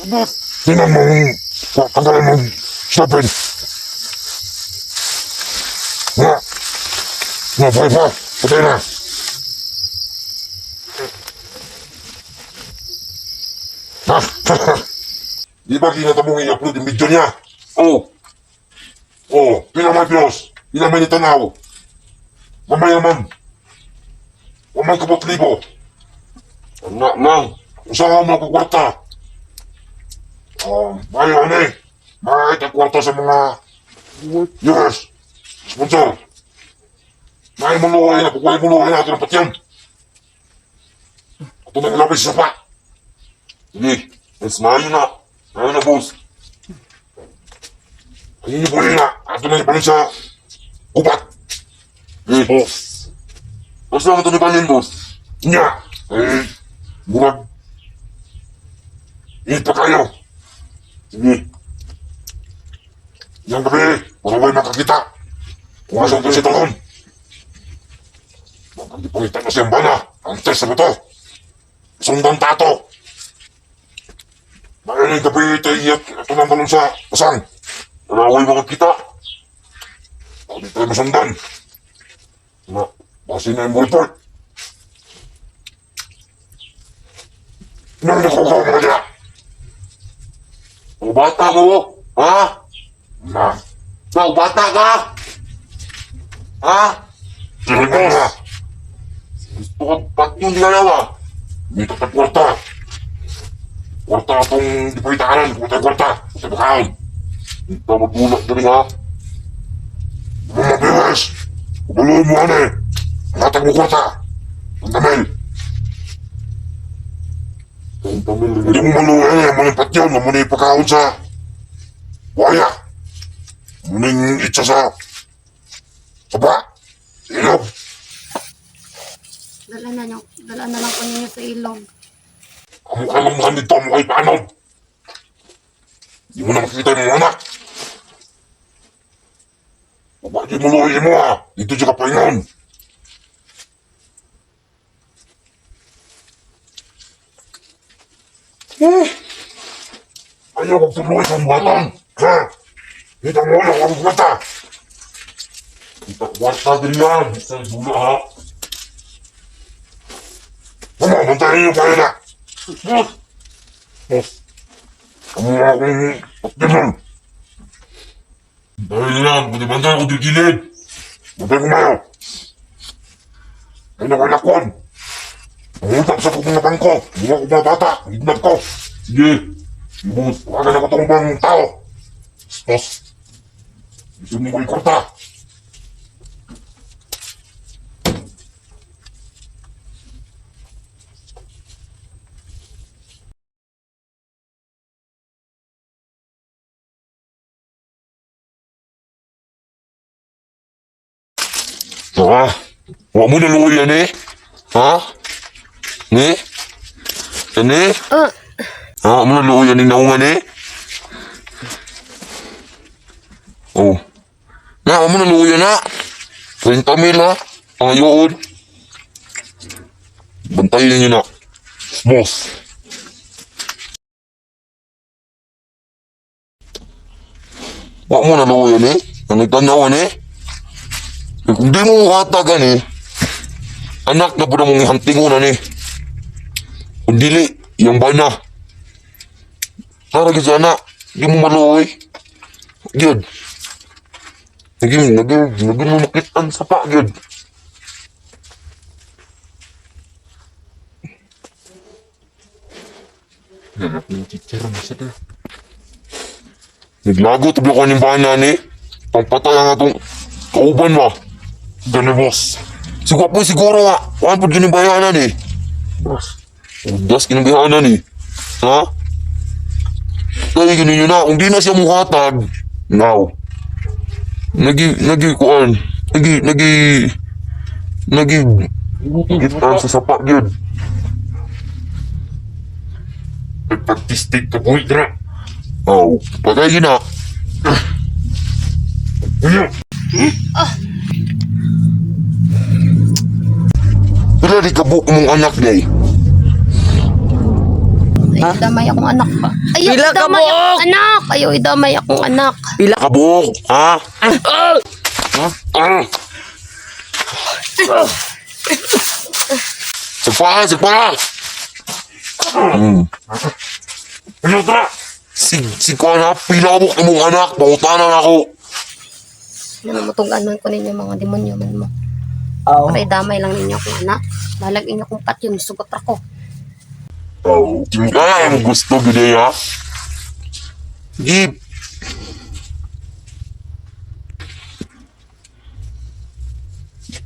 Tingnan mo, tanggalan mo, stopin. Buhay pa, patay na. Di ba kinata mong i-upload yung video niya? Oo. Oo, pinamay Diyos. Pinamay ni Tanaw. Mamayaman. Mamay kapatlibo. Anak lang. Usaha mo ako kwarta. Bayan eh. Mahit ang kwarta sa mga yes. Sponsor. May maluhay na. Kukuhay maluhay na. Ito ng patyan. Ito na ilapis sa pa. Sige. Mas mayo na. Mayo na, boss. Ayun yung puli na. Ito na ipalit sa kupat. Eh, boss. Boss lang ito ipalit, boss. Nya. Eh, murag. Init pa kayo. Sige. Yang gabi, maraway makakita. Pumasok ko si Tolon. Bakit ipangita na siyang bala. Ang test na ito. Sundan tato. Maraming gabi ito iyak. Ito nang talon sa pasang. Maraway makakita. Bakit tayo masundan. Na, basi na yung report. Nang nakukaw mo niya. O bata mo? Ha? Ma, Ikaw, bata ka? Ha? tingnan na. Gusto ka ba't yung dinalawa? Dito ka kwarta. Kwarta akong di pa itaanan. Kwarta. Kwarta bakaon. Ikaw magulak na rin ha? Mamabiwas. Kubuloy mo ano eh. Hatag mo kwarta. Ang damel. Ang tamil rin. Hindi mo maluhay eh. Manimpat yun. Mamunay pagkaon sa waya. Muning itsa sa saba. Ilog. Dala na lang po ninyo sa ilog. Ang mukha ng mga nito. Mukha ipanod. Hindi mo na makikita yung mga anak. Bakit mo luhay mo ha? Dito siya kapaingon. Ayaw kong tuloy sa batang. Ha? Dito mo ayaw kong bata. Kita kwarta din yan. Sa dulo ha? Mama, bantayan niyo kayo na. Kamu akong patdiman. Dahil lang, bantay ako gilid. Bantayan ko mayo. Ay nakalakon. Pangutap sa kong mga bangko. Mga kong mga bata. Hignap ko. Sige. Ibus, wala na katong bang tao. Stos. Gusto mo ko ikorta. Huwag mo naluwi yan eh. Ha? Ni? Yan eh? Huwag mo naluwi yan eh. Naungan eh. Oh. Na, huwag mo naluwi yan ha. 30 mil ha. Ayoon. Bantayin niyo na. Boss. Huwag mo naluwi yan eh. Ang nagtanawan eh. Kung di mo hatagan eh, anak na po na mong ihantingunan eh. Kung dili, yung bana. Naragin sa anak, di mo maluoy. Gyud. Naging mo makitan sa pa, gyud. Nanak ng teacher ang isa na. Naglago tabi ko ng bana ni. Pangpatay ang atong kauban mo. Gani boss. Siguro nga. Wala po ginibayanan eh. Boss. Das ginibayanan eh. Ha? Kaya ganun yun na. Kung di na siya muhatag. Now. Kuan. Gitan sa sapa yun. Nagpag-tistig ka po itra. Oh. Patay yun na. Ayaw. Pila di kabuk mong anak day. Ayaw idamay akong anak ba? Ayaw Pila ka idamay buok! akong anak! Ayaw idamay akong anak! Pila ka. Kabuk, ha? Sagpa! Ano tra? Si Kuana, pilabok na mong anak, pangutanan ako. Namatuganan ko ninyo mga demonyo man mo. Aw. Para idamay lang ninyo akong anak. Balag inyo kong patyon, sugot ako. Oh, kaya ang gusto gini ha? Gip.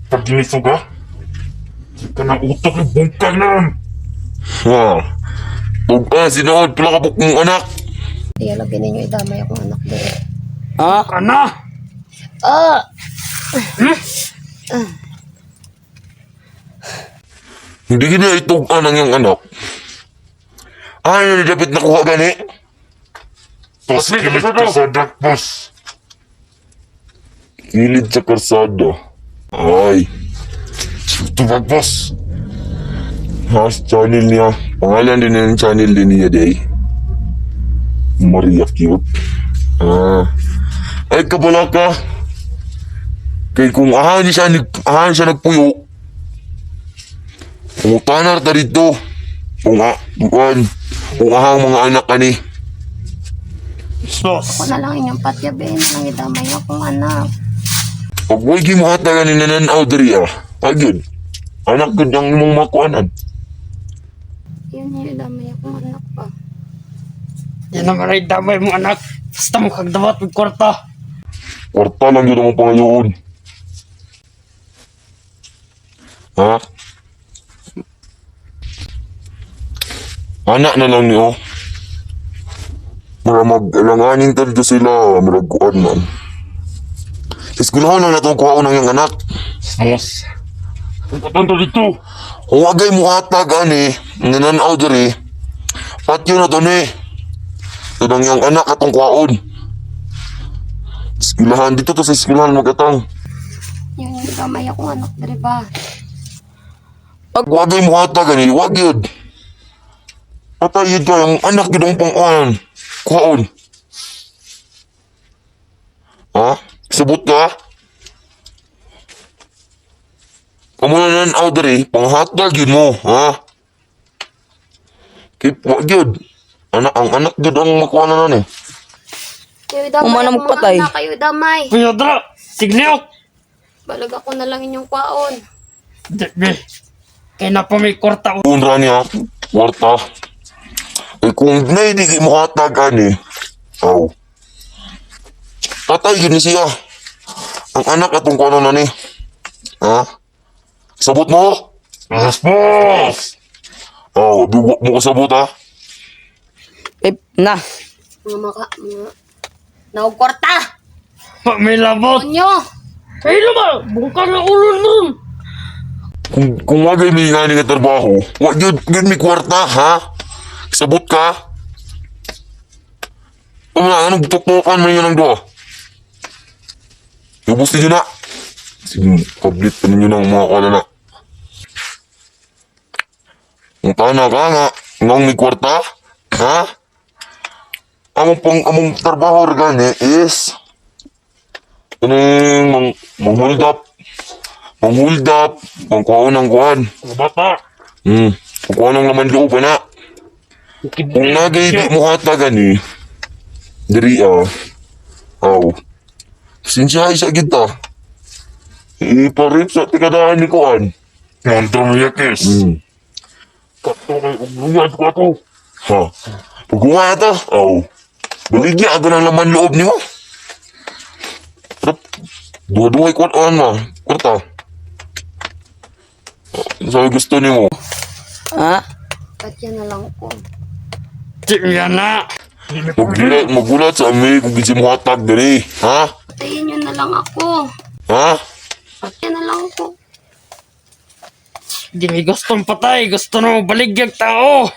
Pag ginisog ka? Ka na utok ng bungkag na. Ha. Sinood, pilabok mong anak. Kaya lagi ninyo idamay akong anak dito. Ha? Kana! Ah! Hindi gina itugan ang iyong anak. Ay, dapat nakuha gani. Tos kilit ka sa dakbos. Kilid sa karsada. Ay. Tubag boss. Has channel niya. Pangalan din ng channel din niya day. Maria Cute. Ay kabala ka. Kay kung ahan siya nagpuyo. Kung tanar ta dito. Kung ahang mga anak ka ni. Ako na lang inyong patyabihin na lang idamay akong anak. Pag huwag mo hatagan ni Nanan Audrey agad. Anak gud ang imong makuanan. Yun yung idamay akong anak pa. Yan naman ay damay mong anak. Basta mo kagdawat ng kwarta. Kwarta lang yun ang pangayoon. Ha? Anak na lang niyo. Mara mag-alanganin talaga sila. Maragkuan man. Isgulahon lang natong kuhaon ng iyong anak. Amos. Ang katanda dito. Kung wagay mo hatag ani, nananaw diri, patyo na to ni. Ito ng iyong anak atong kuhaon. Eskwelahan dito to sa eskwelahan magatang. Yun yung idamay akong anak diri ba? Pag wagay mo hatag ani, wag yun. Patay yun ka, yung anak yun ang pang-kuhaon. Kuhaon. Ha? Sabot ka? Kamunan ng Audrey, panghatag yun mo, ha? Kip, wag yun. Ang anak yun ang makuha na nun eh. Kayo idamay Umanang akong mga patay. anak, kayo idamay. Kuya Dra, signeok. Balag ako na lang inyong kwaon. Be, kaya na pa may kwarta. Unra niya, kwarta. Eh kung na hindi mo hatag ani, aw. Patay yun siya. Ang anak atong kuha na ni. Ha? Sabot mo? Yes boss. Aw, dugo mo kasabot ha? Na, Mga naog kwarta! may labot. Onyo! Ay naman, bungkang na ulo nun. Kung wagay may nga nga trabaho, wag yun may kwarta ha? Sabot ka? Anong tuktukan mo yun ang doha? Lubos ninyo na. Sige, kablit pa ninyo ng mga kala na. Ang tana ka nga, ngang may kwarta, ha? Among trabaho gani is kaning hold up, mangkuha ng kuhan. Mga bata. Kukuha ng laman loob na. Kung nagay di mo hatagan ni, diri aw. Sinsyahay sa kita. Iparit sa tikadaan ni kuhan. Nandang yakis. Kato kay umunyan ko ato. Ha? Pagkuha ito, aw. Baligya ako ng laman loob ni mo. Dua-duhay kuhaan mo. Kurta. Sabi gusto ni mo. Ha? Patya na lang ko. Di yan na. Magulat sa amin kung gisi mo hatag diri. Ha? Patayin nyo na lang ako. Ha? Patya na lang ko. Di may gustong patay. Gusto na baligyag tao.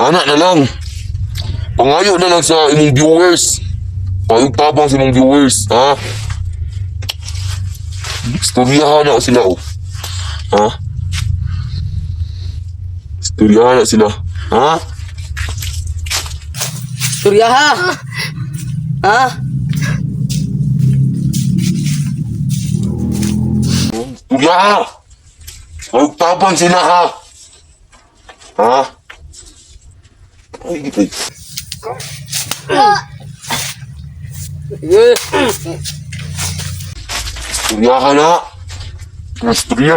Anak na lang. Pangayo na lang sa imong viewers. Payog tabang sa imong viewers. Ha? Gusto Istoryahan na sila, oh. Ha? Istoryahan na sila. Ha? Surya ha! Ha? Istorya, ha? Magtabang sila, ha? Ha? Ay, ay. Eh, Istorya ka na. Istorya.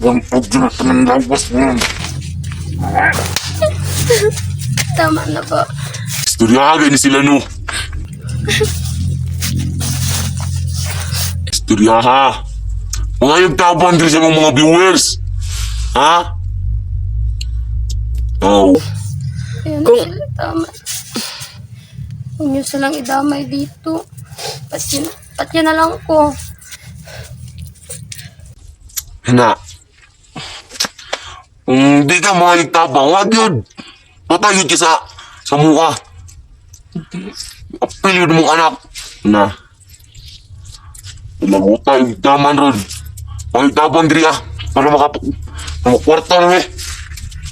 Ang pagdala ka ng lawas mo. Tama na po. Istorya ka ni sila, no? Istorya, ha? Mga yagtabang din sa mga viewers. Ha? Oh. Ayun na Kung- sila, tama. Huwag niyo silang idamay dito. Patya na lang ko. Na. Kung di ka mga yagtabang, wag yun. Patayod ka sa mukha. Apilyo mong anak. Na. Ilaguta yung daman ron. Mga yagtabang diri ah. Para makakwarta na eh.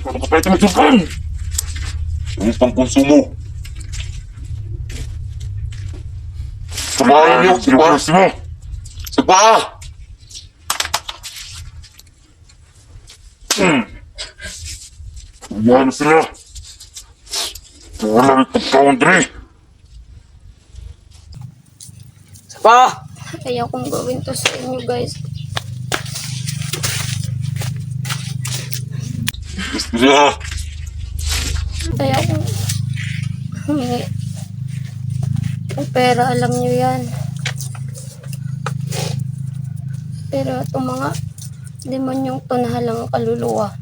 Para makapayat mo sukan. Yung pangkonsumo. Sabahan niyo. Sabahan mo. Sabahan. Sabahan sila. Wala may pagkaon diri. pa! Kaya kong gawin to sa inyo, guys. Istorya. Kaya kung humingi ng pera, alam nyo yan. Pero itong mga demonyong to na halang kaluluwa,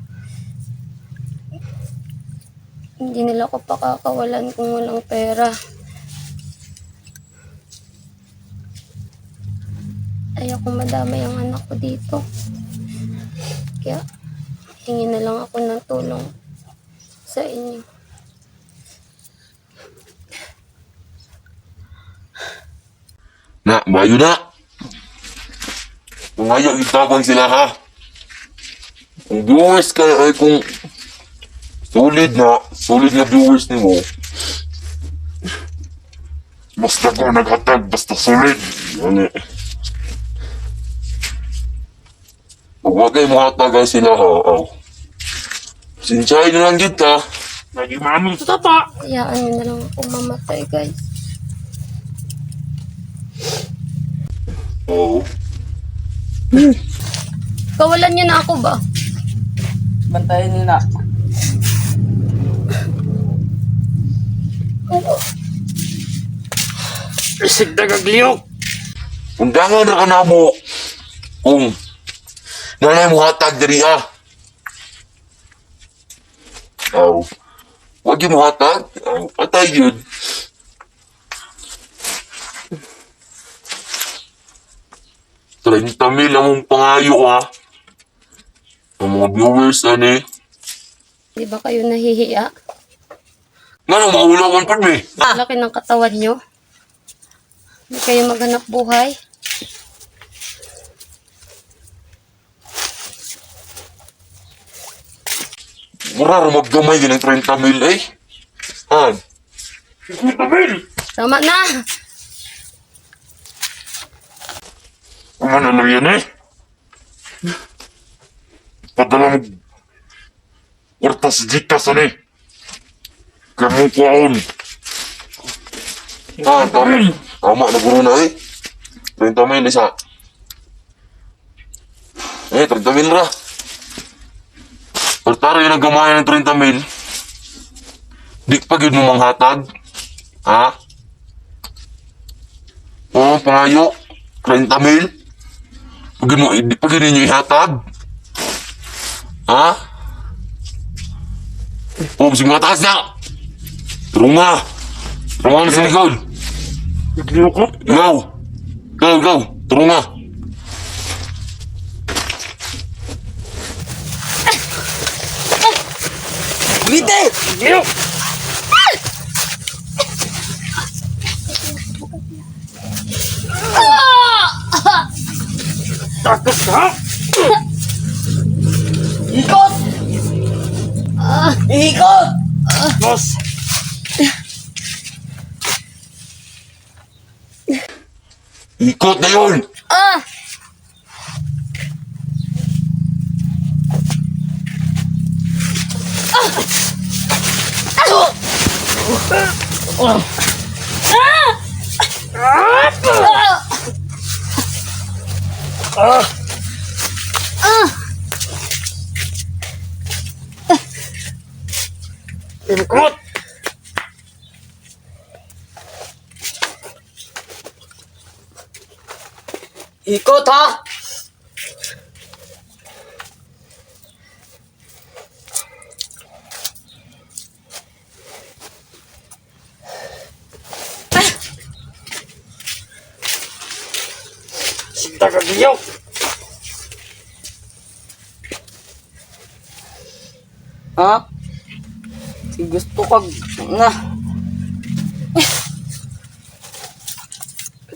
hindi nila ko pakakawalan kung walang pera. Ayoko madamay ang anak ko dito. Kaya hingi na lang ako ng tulong sa inyo. Na, bayo na. Kung ayaw itabang sila ha. Kung viewers ka ay kung solid na viewers ni mo. Basta ko naghatag, basta solid. Ano eh. Huwag kayo makatagal sila ha. Oh. Sinsyahin na lang dito ha. Naging mamin sa tapa! Hayaan nyo na lang ako mamatay, guys. Oo. Kawalan nyo na ako ba? Bantayan niyo na. Oo. Isig dagagliyok! Undangan na ka na mo. Kung nanay mo hatag diri ah. Oh. Huwag yung mo hatag. Patay yun. $30,000 ang pangayo ah. Ang mga viewers ano eh. Di ba kayo nahihiya? Nga nang maulawan pa mi. Laki ng katawan nyo. Hindi kayo maghanap buhay. Mura maggamay din ng $30,000 eh. Han. $30,000? Tama na! Ano na yan eh? Padala mo kwarta sa Gcash ano eh. Kaya mo kuhaon. Tama na guro na eh. $30,000 isa. $30,000 ra. Pagtara yung naggamaya ng $30,000. Di pa yun mo manghatag. Ha? Oo, pangayo. $30,000. Pag yun ninyo ihatag. Ha? Oh, bising mataas na. Turunga. Turunga na sa likod. Nagliyok ko. Go. Turunga. Bite! Gliyok! Takas ka! Ikot! Ikot! Boss! Ikot na yun! Ikot! Ikot ha! Sinta ka diyo! Ha? Si gusto kag nga.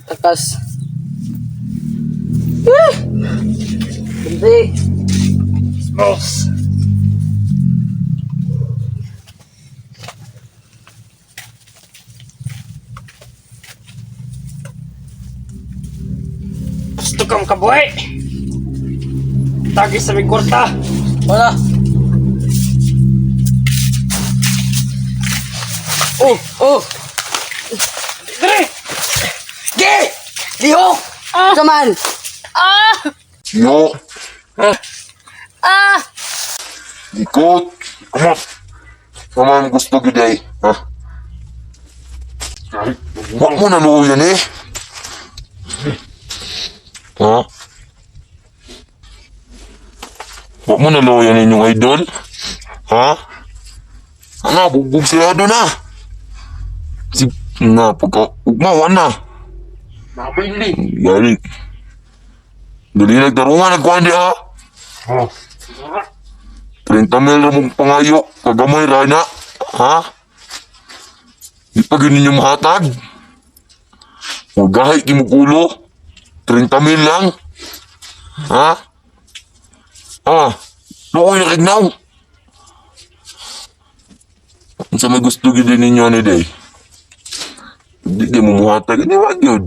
Katakas. Hindi. Boss. Gusto kang kabuhay. Tagi sa may kwarta. Wala. Oh! Dire! Ge! Liho! Saman! Siyo! Ikot! Amat! Naman gusto giday, ha? Kahit Huwag mo na luyan eh! Ha? Huwag mo na luyan inyong idol? Ha? Ano, bugbog sila doon na! Si, na, pagka, ugmawan na! namay ni. Yari. Dali nagtarungan, nagkuhan di ha? Oh, 30 mil na mong pangayo, kagamay rana, ha? Di pa ganun yung mahatag. O gahay kimukulo, 30 mil lang. Ha? Ah, looy na kignaw. Kung sa may gusto gid ninyo ni day. Di mo muhatag, di wag yun.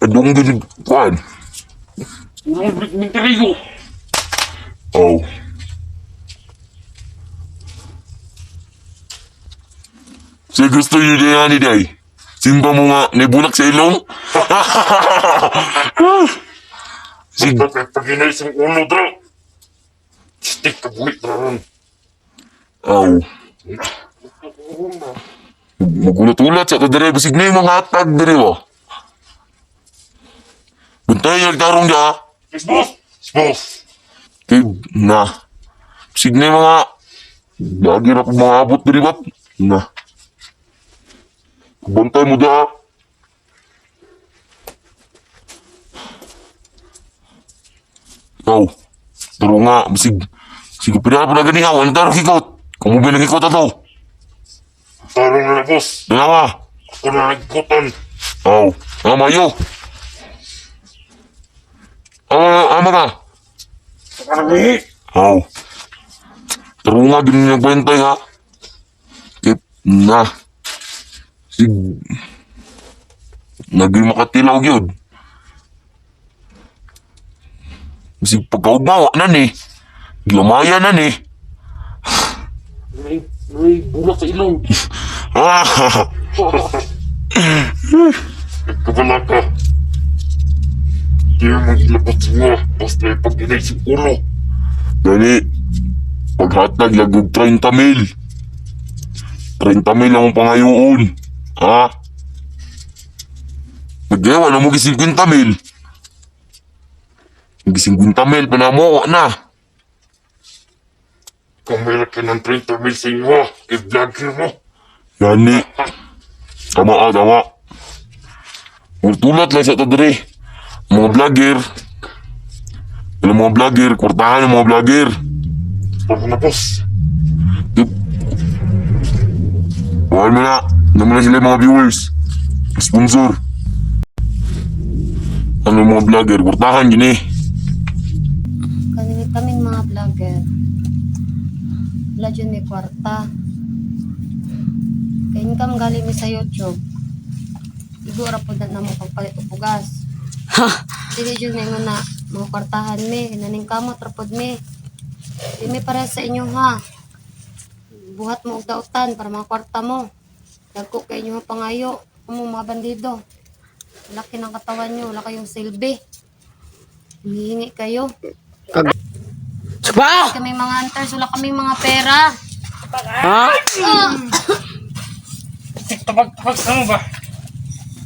Adong gid kuan. ulong minteriyo. Oh. Siya gusto yun na ni day. Simba mo nga, nibulak sa ilong. Sig, Dapat pag-inay sa ulo dra. Stick ka bulit na ron. oh. Magulat-ulat sa kadere, basig na yung mga hatag dere mo. Buntay yung nagtarong niya, Yes, boss! Yes, boss! kay na. Basig na yung mga, lagi na pag mga abot dere ba? Na. Buntay mo da. Oh, pero nga, basig, sige pinapa na ganihaw, ano tarong ikot? Kung mo binang ikot ato? Tarong na na, boss. Nga. Ako na nagkutan. Oh, ama yo. Ama ka. Ako na lihi. Oh. Pero nga, ganun yung kwentay ha. Kip na. Sig... Naging makatilaw yun. Sig pagkaugmawa na ni. Gilamaya na ni. May bulak sa ilong. Ah, Kabala ka. Di mo maglabot mo. Basta may pag-inay sa ulo. Dali. Paghatag lagog 30 mil. 30 mil ang pangayoon. Ha? Nagawa na mo 50 mil. 50 mil, panamo na. Kung may laki ng 30 mil sa inyo, i-vlogger mo. Yani. Tama. Tulad lang sa ito diri. Mga vlogger. Ilang mga vlogger, kwartahan ng mga vlogger. Ako na, boss. Bawal mo na. Naman na sila yung mga viewers. Sponsor. Ano mo mga vlogger, kurtahan gini. Kaming mga vlogger. Wala dyan may kwarta. Kaya income galing mi sa YouTube. Igura po na mo pagpalit o pugas. Sige dyan ngayon na mga kwartahan mi. Naning kamot rapod mi. Di mi para sa inyo ha. Buhat mo og dautan para mga kwarta mo. Dagko kay inyo pangayo. Mga bandido. Laki ng katawan nyo. Wala kayong silbi. Hinihingi kayo. Saba! Kami mga hunters. Wala kaming mga pera. Ha? Tabag-tabag sa mo ba?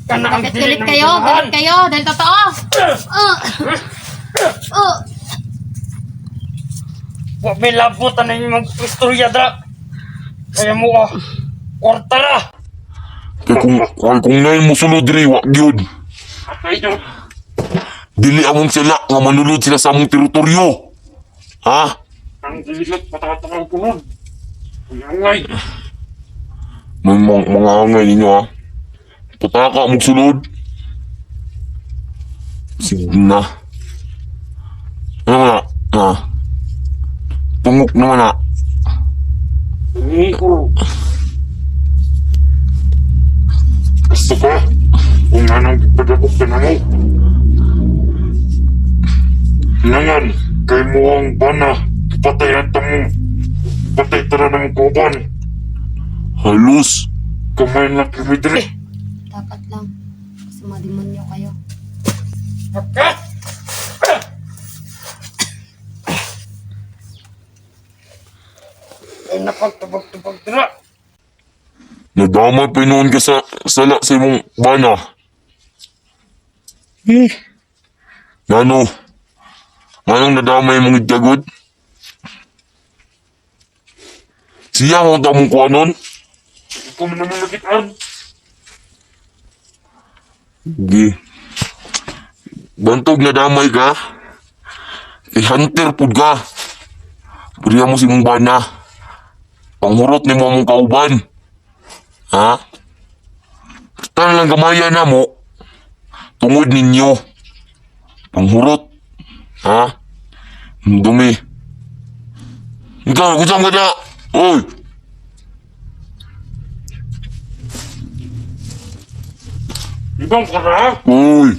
Kana ang Bakit dili galit ng kayo? ganahan. Galit kayo? Dahil totoo? Wa may labutan na yung mag-istorya dra. Kaya mo kwarta ra. Kaya kung nain mo sulod diri, wag yun. Atay nyo. Dili among sila nga manulod sila sa among teritoryo. Ha? Ang diligat patatakang punod. Ang May mga angay ninyo ha. Pataka mong sulod. Sige na. Ano na? Ha? Tungok naman na. Hindi ko. Gusto ka? Kung anong pagkakot ka na mo. Nangan, kay mo ang bana. Patay na tamo. Patay tara ng kuban. Halos. Kamay na kimidri. Dapat lang. Kasi mga demonyo kayo. Okay. Ay napagtubag-tubag dra. Nadamay pa noon ka sa sala sa imong bana. Nano? Anong nadamay mong itagod? Siya mo tamong kuha nun? Ikaw mo naman nakitaan. Sige. Bantog nadamay ka? Hunter pud ka. Puriya mo si mong bana. Panghurot ni mo mong kauban. Ha? Basta lang gamaya na mo. Tungod ninyo. Panghurot. Ha? Ang dumi. Ikaw, kusang ka na. Oy! Ibang ka na. Oy!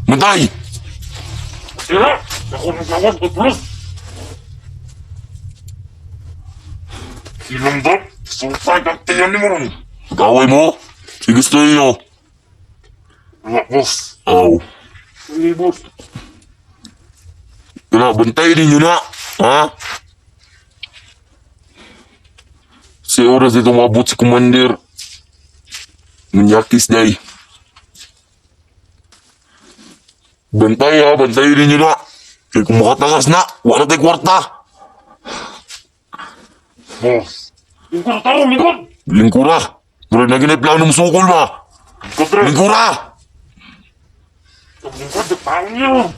Matay! Sira. Ako nang gawad ko plus. Ilambot. Sultay kang tiyan ni mo ron. Kaway mo? Si gusto niyo. Wala, boss. Aw. Hindi, boss. Kaya bantay ninyo na. Ha? Si oras dito mabot si Commander. Manyakis day. Bantay ha, bantay ninyo na. Kaya kung makatakas na, wala tayo kwarta. Boss. Lingkod taro, lingkod. Lingkura. Mura na ginay plano mo sukol ba? Lingkod rin. Lingkura! Lingkod, tao niyo.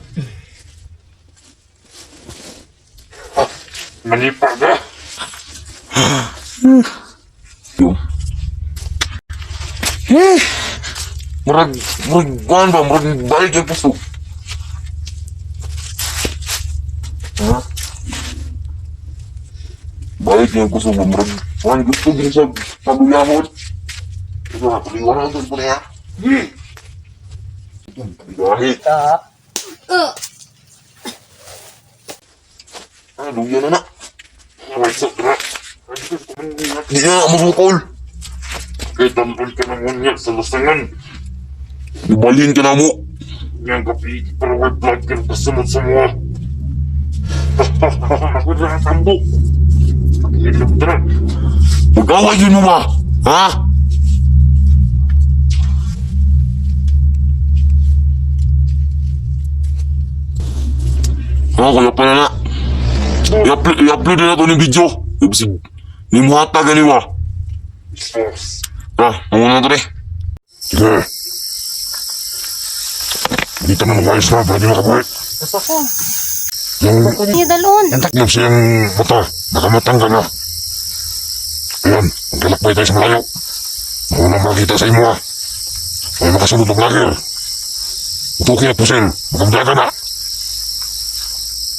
Manipa ka. Yung. Kuhan ba? Murag balik yung puso. Ha? Balik yung puso mo. Murag kuhan gusto din sa pagulahon. Ito na, pag-iwanan ito po na yan. Pag-iwahi. Luya na na. Ay, sobra. Ay, Diyos ko, mangyayat. Hindi na masukol. Kaya tampon ka ng ngunyak sa lasangan. Ibalhin ka na mo. Yang kapi, para may vlogger kasunod sa mga. Ako na ang tambo. Pag-ilog na. Mag-away yun mo ba? Ha? Kaya pala na. I-upload na ito ng video. Ibig ni mo hata ganiwa. Boss. Muna na ito rin. Sige. Dito na mag-ayos na, pwede makabalik. Basta ko. Yung Hindi dalon. yung siyang mata, nakamatang ka na. Ayan, magkalakbay tayo sa malayo. Maunang makita sa imo ha. May makasunod ng vlogger. Ito kaya pusel. Magkamdaga na.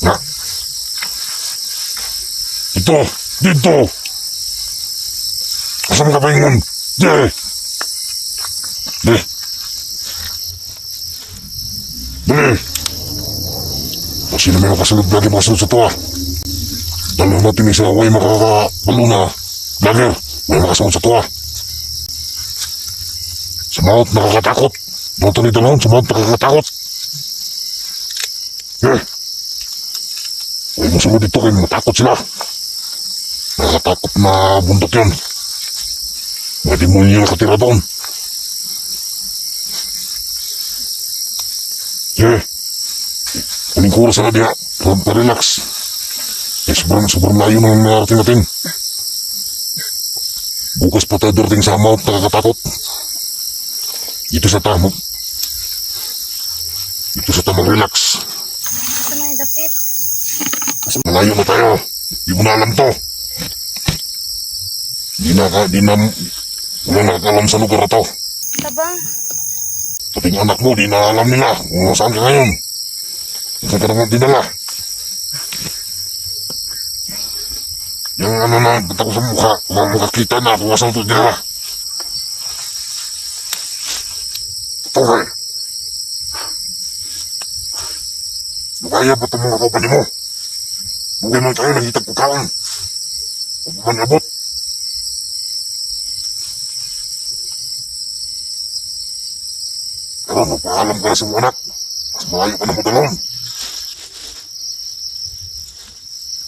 Na. Ito. Dito. Kasama ka pa ingon. Di. Di. Dali. Kung sino may makasalog lagi makasunod sa tuwa. Dalaw natin isa way makakapalo na. Vlogger. May makasunod sa tuwa. Sa maot nakakatakot. Noto ni dalawang sa maot nakakatakot. Eh. Huwag mo sunod dito kayo matakot sila. Nakakatakot na bundok yun. Mga demonyo nakatira doon. Eh. Kuling kuras na diha. Pa-relax. Eh, sobrang layo ng narating natin. Bukas pa tayo darating sa maot nakakatakot. Dito sa tamo. Dito sa tamo relax. Ito na yung dapit. Malayo na tayo. Di mo na alam to. Wala nakakalam sa lugar na to. Tabang. Pati yung anak mo, di na alam nila kung saan ka ngayon. Ikaw ka naman dinala. Yung ano na, ba't ako sa mukha, makakita na kung saan ito dinala. Ito ka eh. Lugaya ba itong mga kapali mo? Lugay man tayo, nagitag pagkaon. Huwag mo man abot. Pero magpaalam ka na sa mga anak. Mas malayo ka na mo dalawang.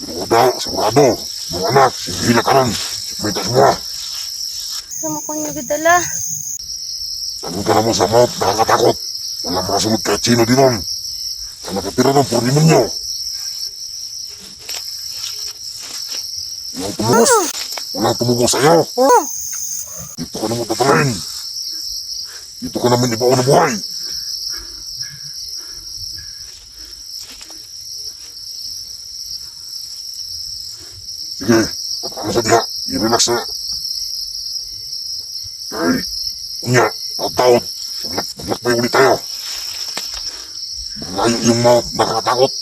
Pero daw, sigurado, mga anak, sinihila ka ron. May semua. Sama ko niyo gidala. Tanong ka na mo sa maot, nakakatakot. Walang makasunod kahit sino din nun. Ang nakatira ng puro demonyo. Walang tumubos. Walang tumubos sa'yo. Dito ka na mo tatalin. Dito ka namin ibaon na buhay. Sige, ano sa diha, i-relax na. Ay, kunya, taot-taot. Maglakbay ulit tayo. Malayo yung maut, nakakatakot.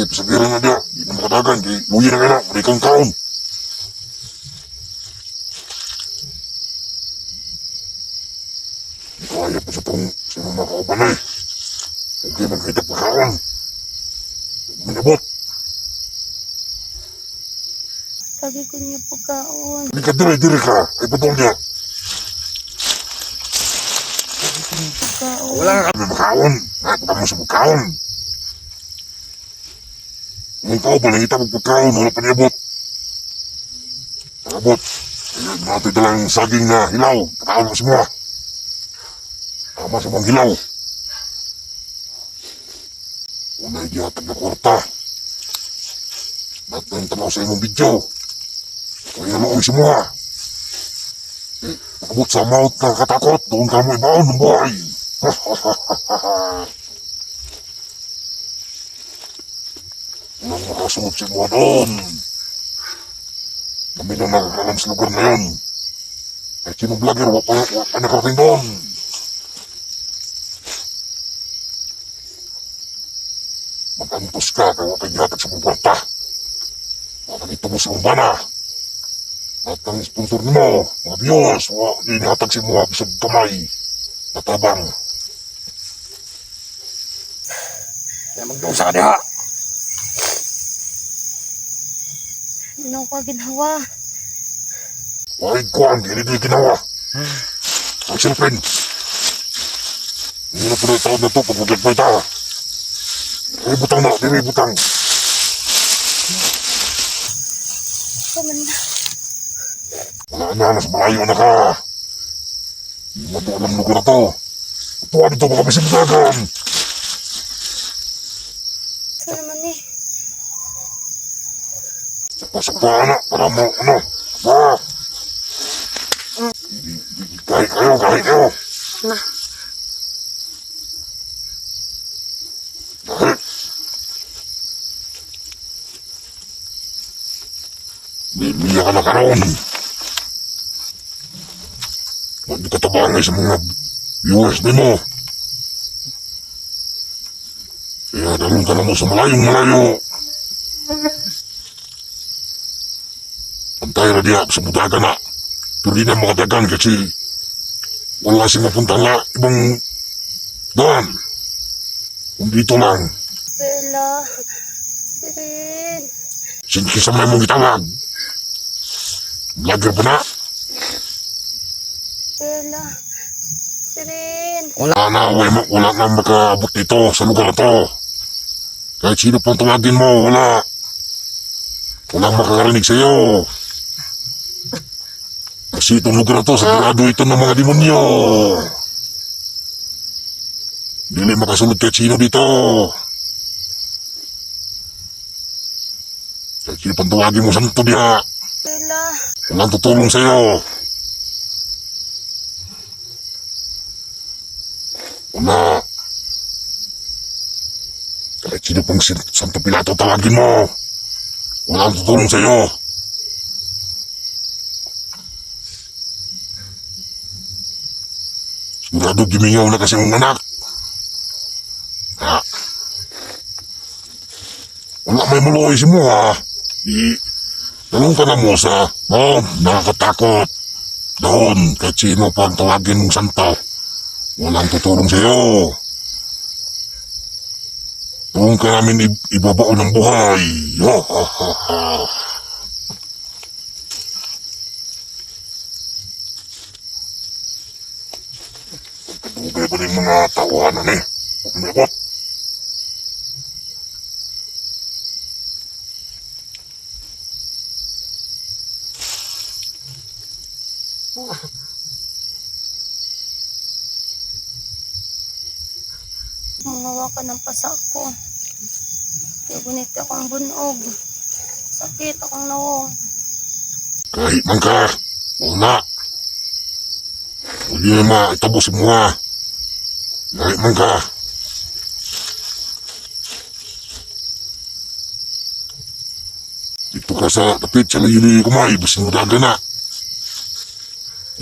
Eh, pasabiran na diha, di na makadagan, di luwi na kaya, wala kang kaon. Kaya pa sa itong sino makaubanay. Huwag kayo magkita pagkaon. Huwag manabot. Sabi ko niyo pagkaon. Hindi ka dire ka. Ay patong niya. Pagkaon. Wala ka. May makaon. Ay, baka mo sa pagkaon. Kung ikaw ba nangita pagkaon, wala pa niabot. Nakabot. Ayun, natin dalang saging na hilaw. Pagkaon mo semua. Tama sa mga hilaw. Unay dihatag na kwarta. Lahat na yung tanaw sa imong video. Kaya looy semua. Eh, nakabot sa maut na katakot. Doon ka mo ibaon ng buhay. Walang makasunod si mga doon. Kami na nakakalam sa lugar na yun. Kahit sino vlogger, wala pa nakarating doon. Mag-antos ka, kaya wala kayo dihatag sa mong kwarta. Wala dito mo sa umbana. At ang sponsor mo, mga viewers, wala dinihatag si mga bisag kamay. Natabang. Kaya magdosa ka diha. Ano ko ginawa? Wahid ko ang hindi ginawa. Ang silpin. Hindi na pala taon na ito pag maglagpay tayo. May butang na, may butang. Kaman na. Wala na, nasa malayo na ka. Hindi mo ito alam lugar na to. Tuwa dito, baka may simdagan. Ito naman eh. Pasok pa, anak, para mo, ano, ba? Kahit kayo, kahit kayo. Na. Kahit. Bibigyan ka na karoon. Huwag ka tabangay sa mga viewers din mo. Kaya dalong ka na mo sa malayong malayo. Pantay na diya sa butaga na. Pero di na makatagan kasi wala siyang mapunta na ibang daan. Kung dito lang. Bella. Sirin. Sige sa may mong itawag. Vlogger pa na. Bella. Sirin. Wala na makaabot dito sa lugar na to. Kahit sino pang tawagin mo, wala. Walang makakarinig sa'yo. Kasi itong lugar na to, sigurado ito ng mga demonyo. Dili makasunod kahit sino dito. Kahit sino pang tawagin mo, santo diha. Bella. Walang tutulong sa'yo. Wala. Kahit sino pang Santo Pilato tawagin mo. Walang tutulong sa'yo. Sigurado gimingaw na kasi mong anak. Ha? Wala may maluoy si mo ha. Tanong ka na mo sa, nakakatakot. Doon, kahit sino pang tawagin mong santo. Walang tutulong sa'yo. Doon ka namin ibabao ng buhay. Ha ha ha ha. Dugay ba rin mga tawanan eh? Umibot. Mangawa ka ng pasak ko. Kaya gunit akong bunog. Sakit akong nawong. Kahit man ka, wala. Hindi na maitabo si mga. Kahit man ka. Dito ka sa tapit sa layili kumay, basta mo daga na.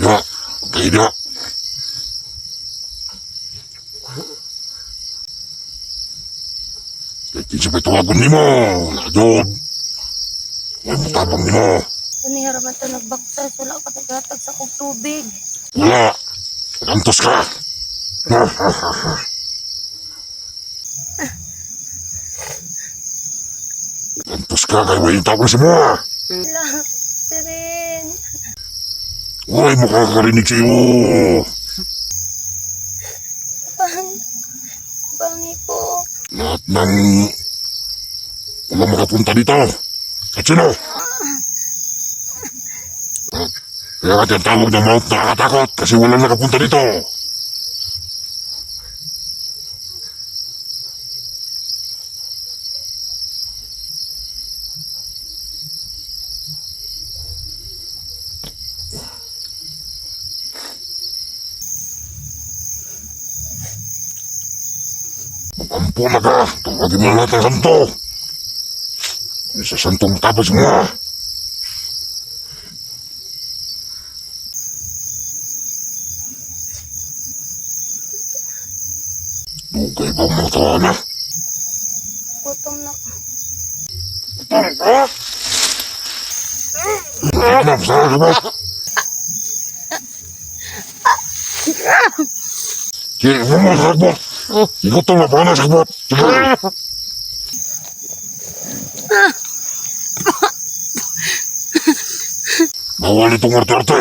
Ya, kayo na. Kahit di siya may tawagan ni mo, wala doon. May matabang ni mo. Kunihara man ito nagbaktas. Wala ka tagatag sa kong tubig. Wala. Antos ka. Ha ha ha ha. Antos ka kay may tawag sa mga. Bella. Sirin. Uy, makakarinig sa iyo. Bangi ko. Lahat ng walang makapunta dito. At sino? Kaya ka tinatawag na mount nakakatakot kasi walang nakapunta dito. Ampo na ka. Tawagin mo na lahat ng santo. Isa santong tapos mo. Dugay ba mga tawana? Gutom na. Ano, saan ka ba? Sige, mo sa sagbot. Igutom na pa na sagbot. Bawal itong arte-arte.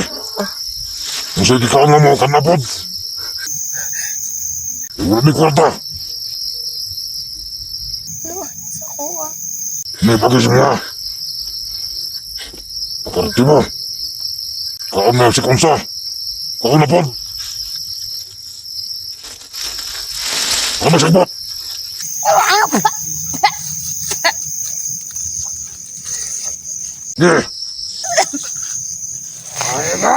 Kung sige ka nga mo kanapod. Wala may kwarta. Luwat sa kuha. May bagay sa mga. Pakarte mo. Kaon na si Konsa. Kaon na po. Kaon na sagbot. Yeah. Ay na.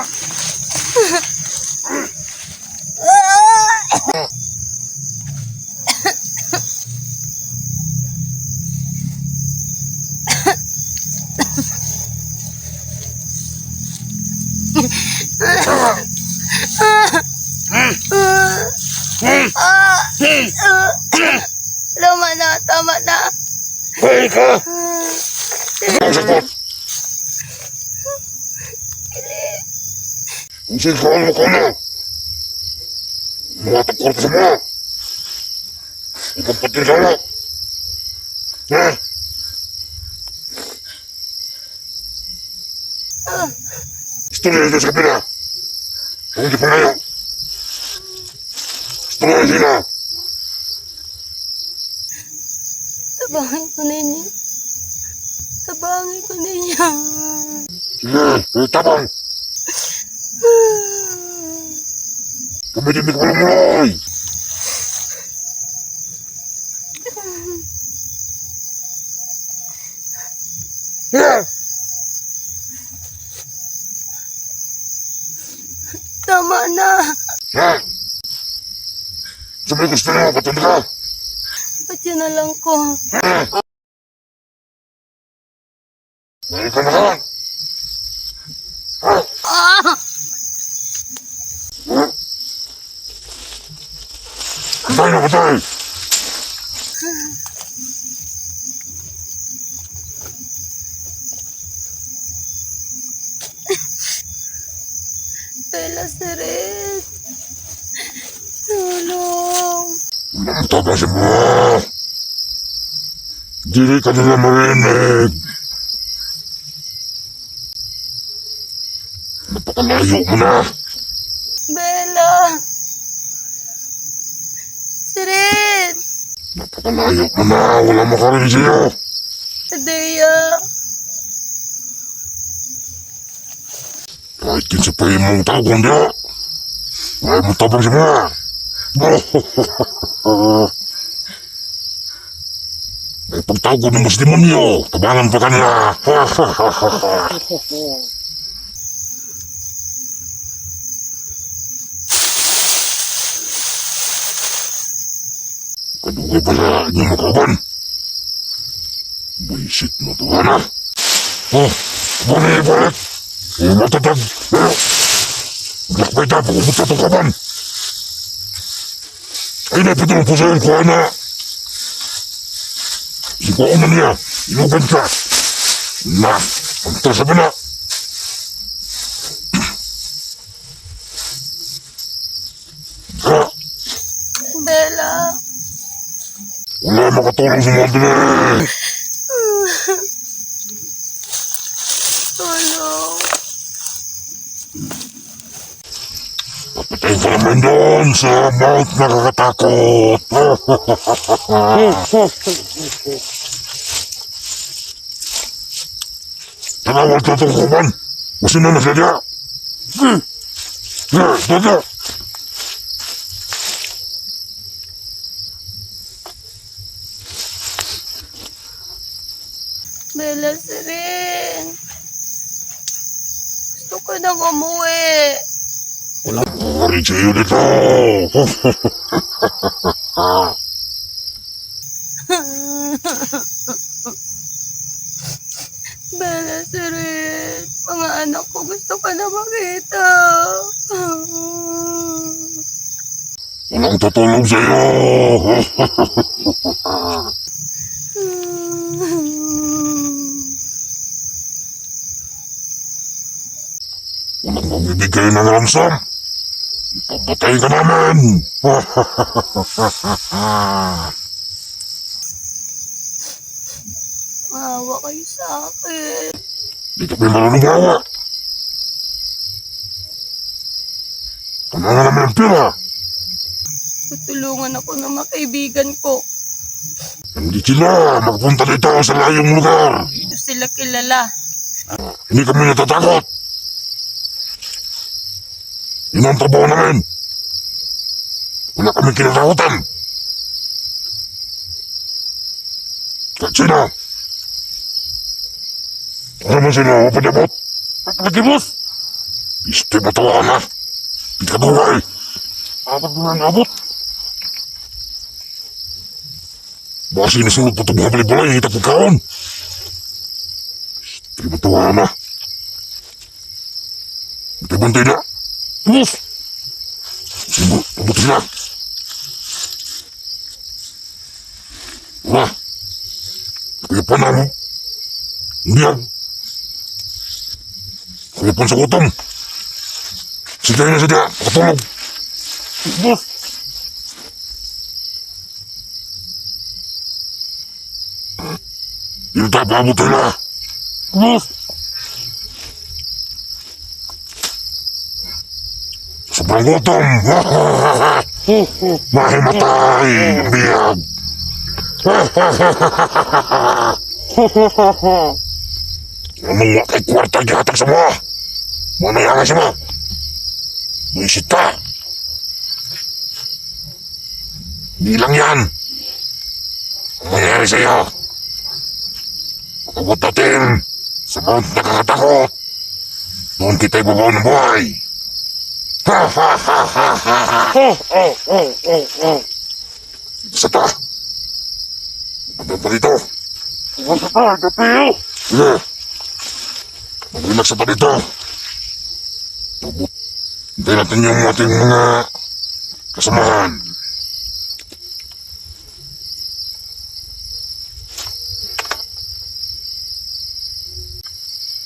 ka! Ang sagot! Kung sigawan mo ka na! Mga takot sa mga! Ikapatin sa mga! Ha? Istorya ito sa kapila! Kung hindi pa ngayon! Istorya sila! Tabangin ko ninyo. Tabangin ko ninyo. Sige, tabang! Kami din ko walang mulay! Yeah! Tama na. Ha? Sa may gusto na, patanda ka! Ba't yun na lang ko? Ha? Dahil ka na ka! Ha? Ah! Ha? Patay na patay! Bella Seret. Tulong. Walang tabang sa mga! Dili ka nila marinig! Napakalayo mo na! Bella. Seret. Napakalayo mo na! Wala makarinig sa'yo! Adeya. Kahit kinsa pa yung mong tao kung di! Wala mong tabang sa mga! Ay pagtago ng mas demonyo! Tabangan pa kanila! Kadugay pala inyong makaban! Buisit mo to, Ana! Oh! Balik! Ay matatag! Lakbay tapo kung buta itong kaban! Ay napitulong po sa'yo ko, Ana! Ikaw na niya! Inuban ka! Na! Ang tasabi na! Ha! Bella. Wala makatulong sa mga dali! Tulong. Papatayin ka naman doon sa Mount Nakakatakot! Tanawal ka itong kuman! Masin na siya niya! Dada! Bella Seret. Gusto ko nang umuwi. Wala ko rin sa'yo dito! Bella Seret. Mga anak ko gusto ko na makita. Walang tutulong sa'yo! Walang magbibigay ng ransom! Ipapatay ka namin! Maawa kayo sa akin. Di kami manunugawa! Kailangan namin ang pira! Tutulungan ako ng mga kaibigan ko. Hindi sila magpunta dito sa layong lugar! Hindi sila kilala. Hindi kami natatakot! Yun ang trabaho namin! Wala kami kinatakutan! Kahit sino! Ano man sila, mapadabot? Mapadabot! Iste matawaan na! Hindi ka buhay! Apat mo na nabot! Baka sinasulot pa ito mga balay-balay, hitap ng kaon! Iste matawaan na! Bantay-bantay na! Tubos! Sige, tubos sila! Wala! Kaya Kalipan mo. Hindi yan. Kalipan sa gutom. Sadya na sadya. Katulog. Boss, Hindi tayo pabutin na. boss. Sobrang gutom. Mahimatay. Ang biyag. Namang wakay kwarta gihatag sa mga. Mga nayangan sa mga. Buisit ka. Hindi lang yan. Ang mangyayari sa'yo. Pagkabot natin sa Mount Nakakatakot. Doon kita ibabaw ng buhay. Ha ha ha ha ha ha. Isa ta. Ano pa dito? Kapil. Sige. Mag-relax sa pa dito. Hintayin natin yung ating mga kasamahan.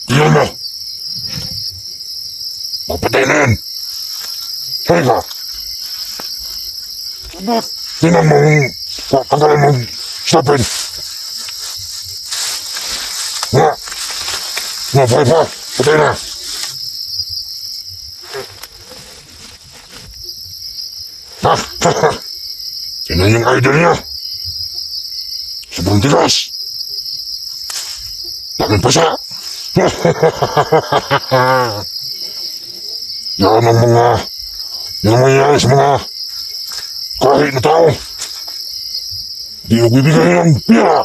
Tingnan mo. Mapatay na yan. Hoy ka. Boss, Tingnan mo kung tanggalan mo stopin. Nga. Nga, buhay pa. Patay na. Ha? Ha? Ha? Tingnan yung idol niya. Sobrang tigas. Daming pasa. Yan ang mga yan ang mangyayari sa mga kahit na tao. Di nagbibigay ng pira.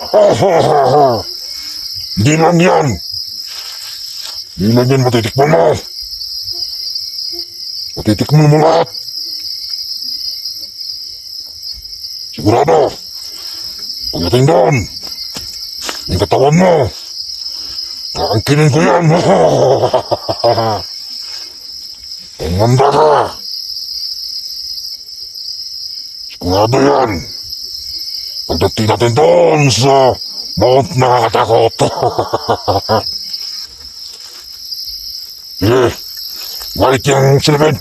Hindi lang yan. Hindi lang yan matitikman mo. Matitikman mo lahat. Sigurado. Pagdating doon, yung katawan mo, kaangkinin ko yan. Tumanda ka. Sigurado yan. Pagdating natin doon sa Mount Nakakatakot. Sige, balik yung silipin.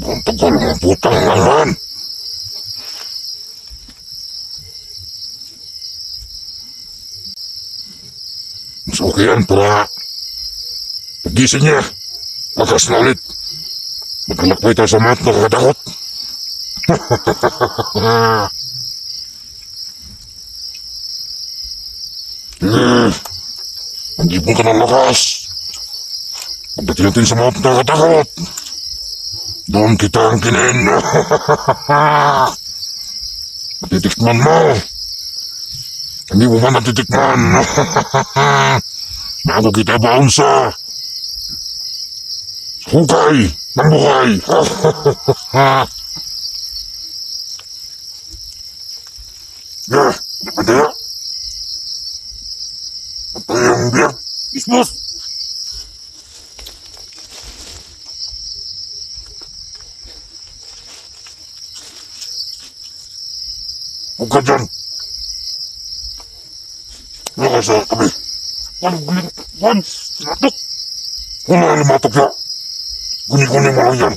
Ang tagal mo putang ngayon. Mas okay yan para pagising niya. Makas na ulit. Magkalakbay tayo sa Mount Nakakatakot. Hindi po ka ng lakas. Pagdating natin sa Mount Nakakatakot, doon kita ang kinin. Natitikman mo. Hindi mo ba natitikman? Bago kita baon sa hukay ng buhay. Yeah, napataya. Napataya ang biyak. Yes, boss. Huwag ka dyan. Wala ka sa kami. Wan, sinatok. Kung nalimatok siya, kunin-kunin mo lang yan.